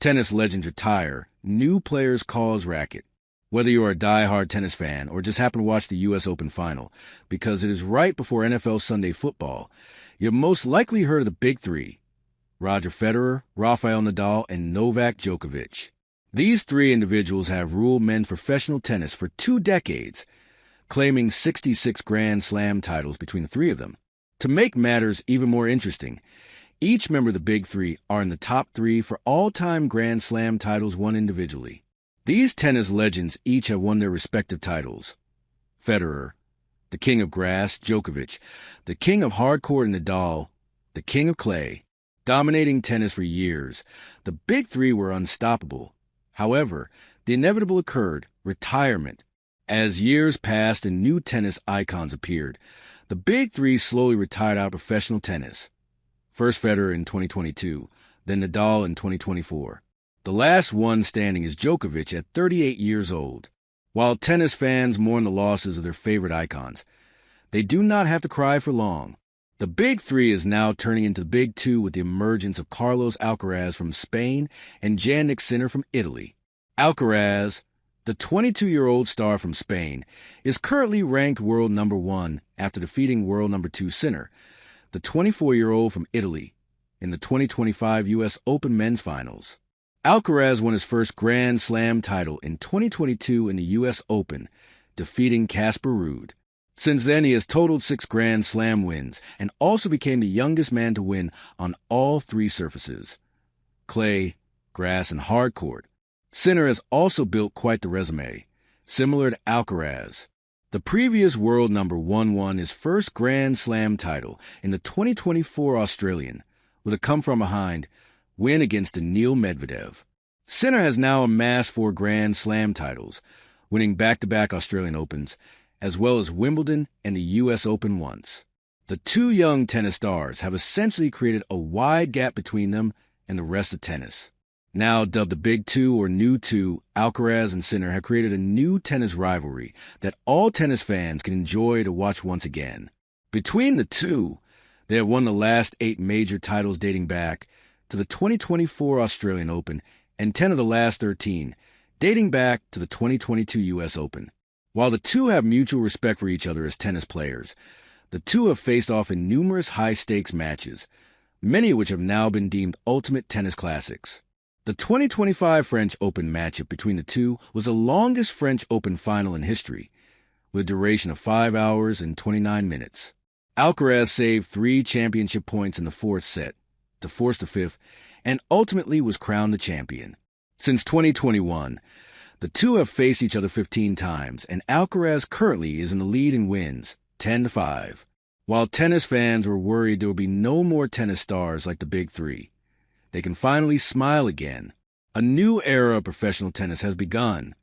Tennis legends retire, new players cause racket. Whether you're a die-hard tennis fan or just happen to watch the U.S. Open final, because it is right before NFL Sunday football, you've most likely heard of the Big Three: Roger Federer, Rafael Nadal, and Novak Djokovic. These three individuals have ruled men's professional tennis for 2 decades, claiming 66 Grand Slam titles between the three of them. To make matters even more interesting, each member of the Big Three are in the top 3 for all-time Grand Slam titles won individually. These tennis legends each have won their respective titles. Federer, the king of grass; Djokovic, the king of hardcourt; and Nadal, the king of clay. Dominating tennis for years, the Big Three were unstoppable. However, the inevitable occurred: retirement. As years passed and new tennis icons appeared, the Big Three slowly retired out of professional tennis. First Federer in 2022, then Nadal in 2024. The last one standing is Djokovic at 38 years old. While tennis fans mourn the losses of their favorite icons, they do not have to cry for long. The Big Three is now turning into the Big Two with the emergence of Carlos Alcaraz from Spain and Jannik Sinner from Italy. Alcaraz, the 22-year-old star from Spain, is currently ranked world number 1 after defeating world number 2 Sinner, the 24-year-old from Italy, in the 2025 U.S. Open men's finals. Alcaraz won his first Grand Slam title in 2022 in the U.S. Open, defeating Casper Ruud. Since then, he has totaled 6 Grand Slam wins and also became the youngest man to win on all 3 surfaces: clay, grass, and hard court. Sinner has also built quite the resume, similar to Alcaraz. The previous world number 1 won his first Grand Slam title in the 2024 Australian, with a come-from-behind win against Daniil Medvedev. Sinner has now amassed 4 Grand Slam titles, winning back-to-back Australian Opens, as well as Wimbledon and the U.S. Open once. The 2 young tennis stars have essentially created a wide gap between them and the rest of tennis. Now dubbed the Big Two or New Two, Alcaraz and Sinner have created a new tennis rivalry that all tennis fans can enjoy to watch once again. Between the two, they have won the last 8 major titles dating back to the 2024 Australian Open and 10 of the last 13 dating back to the 2022 U.S. Open. While the two have mutual respect for each other as tennis players, the two have faced off in numerous high-stakes matches, many of which have now been deemed ultimate tennis classics. The 2025 French Open matchup between the two was the longest French Open final in history, with a duration of 5 hours and 29 minutes. Alcaraz saved 3 championship points in the 4th set to force the 5th, and ultimately was crowned the champion. Since 2021, the two have faced each other 15 times, and Alcaraz currently is in the lead in wins, 10-5. While tennis fans were worried there would be no more tennis stars like the Big Three, they can finally smile again. A new era of professional tennis has begun.